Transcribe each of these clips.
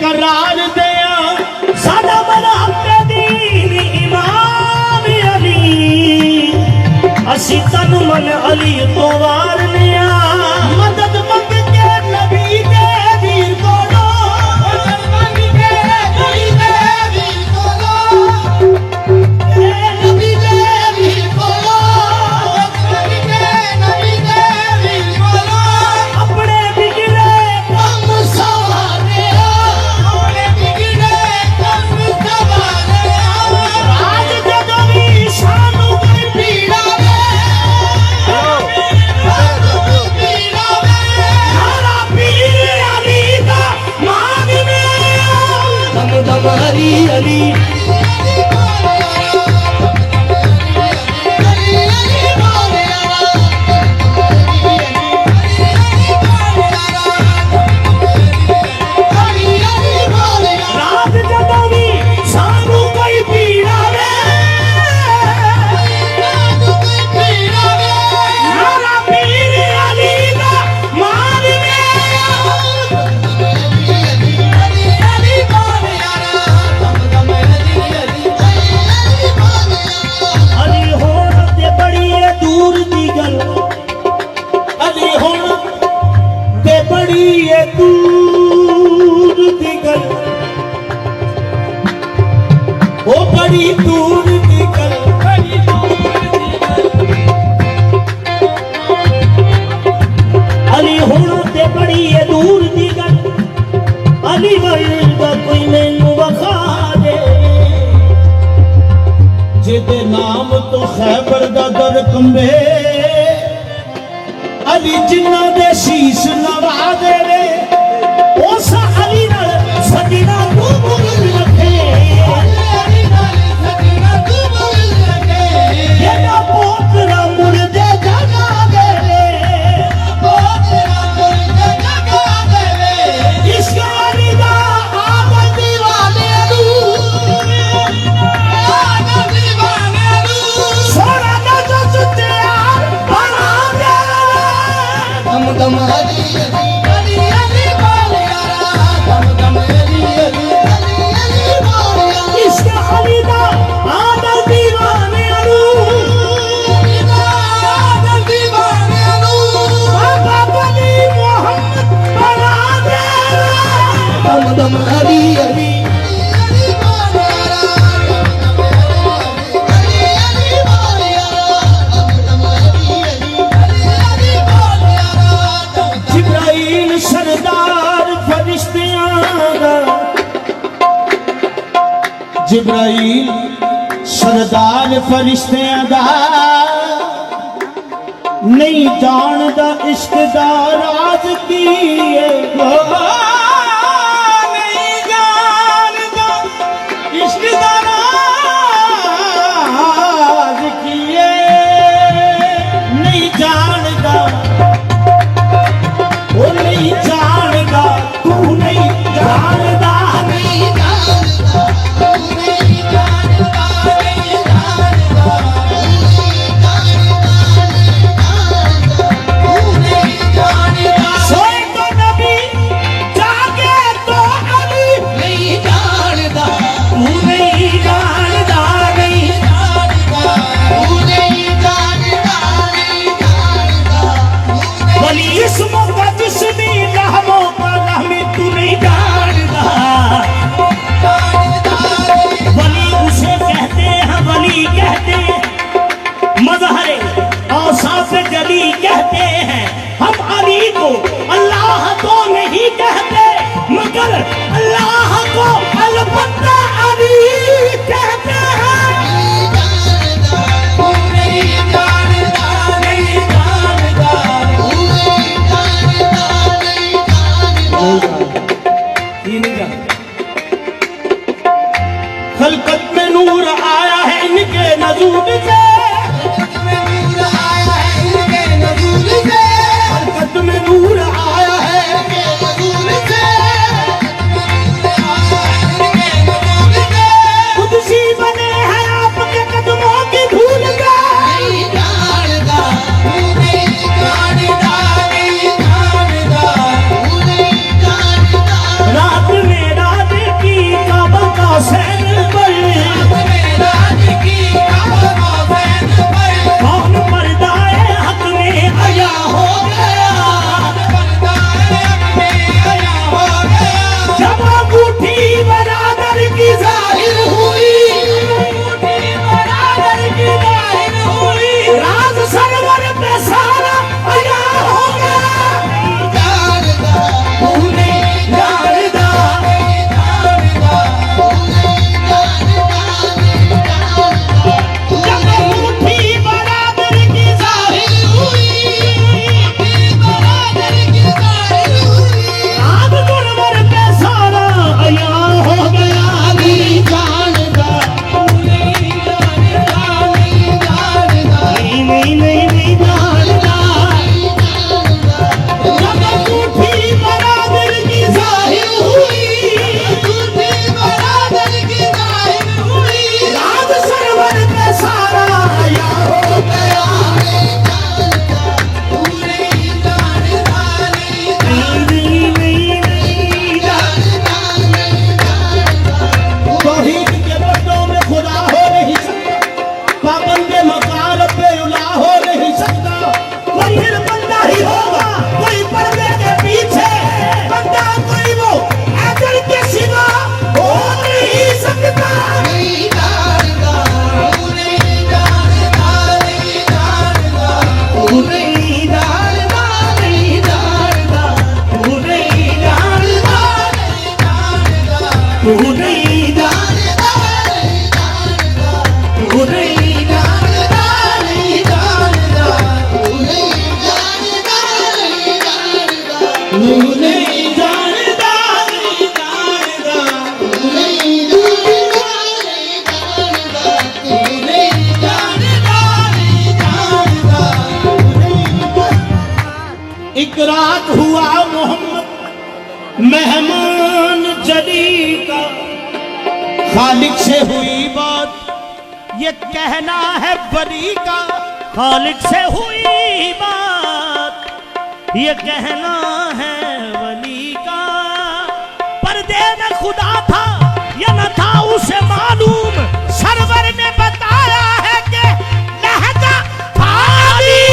करार दिया सादा बड़ा दीन इमाम अली असी तन मन अली तो वारने मदद मंग के नबी दे वीर कोलो मदद मंग के नबी दे वीर कोलो नबी दे वीर कोलो नबी दे वीर कोलो अपने बिगड़े कम सवारे अपने बिगड़े कम सवारे राज जदों भी शानू कोई पीड़ा दम अली अली रात जदों भी सानू कोई पीड़ा वे नारा पीर अली दा मान अली होण ते बड़ी दूर दी गल अली होण ते बड़ी दूर दी गल ओ बड़ी दूर दी गल बड़ी दूर दी गल अली होण ते बड़ी दूर दी गल अली वर्गा कोई मैनू वखा दे जिदे नाम तो खैबर दा दर कंबे अली जिन्ना दे शीश नवा देवे उस अली नाल सजना तू मुगल रखे अली नाल सजना तू मुगल रखे जेड़ा पोतरा मुर्दे जगा देवे पोतरा मुर्दे जगा देवे इश्क अली दा आमद दीवाने नू सोना दा सुते बना दे दम दम अली अली अली बोलिया दम दम अली अली अली बोलिया इश्क अली दा आदल दीवाने नू आदल दीवाने नू बाबा बली मोहम्मद बना दे दम दम अली अली जिब्राइल सरदार फरिश्तियां दा जिब्राइल सरदार फरिश्तियां दा नहीं जानदा इश्क दा राज की है नहीं जानदा इश्क दा राज की है नहीं जानदा वो नहीं जानदा तू नहीं जानदा नहीं जानदा तू नहीं जानदा नहीं जानदा तू नहीं जानदा सोए तो नबी तू नहीं जानदा नहीं जानदा तू नहीं जानदा तू नहीं जानदा तू नहीं जानदा नहीं जानदा तू नहीं जानदा नहीं जानदा तू नहीं जानदा नहीं जानदा तू नहीं जानदा तू नहीं जानदा नहीं जानदा एक रात हुआ मोहम्मद मेहमान जली का खालिक से हुई बात ये कहना है बली का खालिक से हुई बात ये कहना है वली का। पर्दे में खुदा था या न था उसे मालूम, सरवर ने बताया है कि लहजा खाली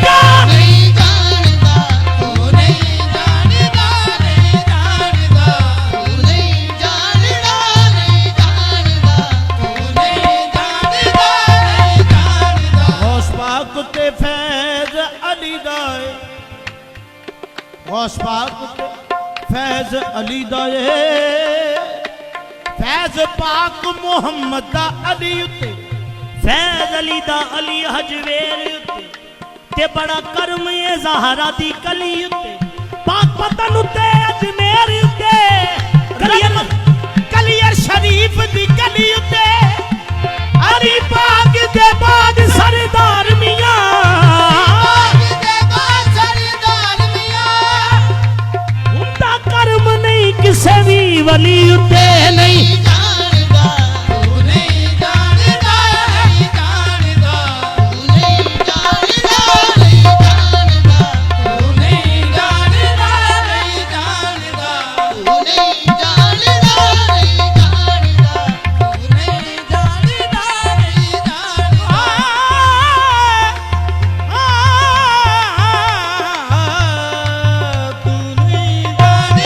का। नहीं जानदा तू नहीं जानदा नहीं जानदा तू नहीं जानदा नहीं जानदा तू नहीं जानदा नहीं जानदा गौस पाक ते फैज अली दाए गौस पाक ते फैज अली दाए फैज पाक मोहम्मद दा अली उते फैज अली दा अली हजवेर उत्ते ते बड़ा करम ये ज़हरा दी कली उत्ते पाक पतन उत्ते अजमेर उत्ते कलियर शरीफ दी कली उत्ते अली पाक दे बाद सरदार मियां दे बाद सरदार मियां उनका कर्म नहीं किसे भी वली उत्ते नहीं। जानदा तू नहीं जानदा नहीं जानदा तू नहीं जानदा नहीं जानदा तू नहीं जानदा नहीं जानदा तू नहीं जानदा नहीं जानदा तू नहीं जानदा नहीं जानदा तू नहीं जानदा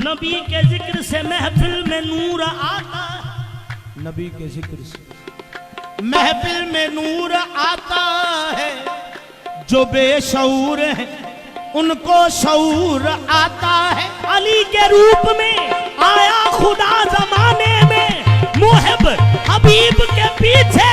नबी के जिक्र से महफिल में नूर आता है। नबी के जिक्र से महफिल में नूर आता है जो बेशऊर है उनको शऊर आता है। अली के रूप में आया खुदा जमाने में मुहिब हबीब के पीछे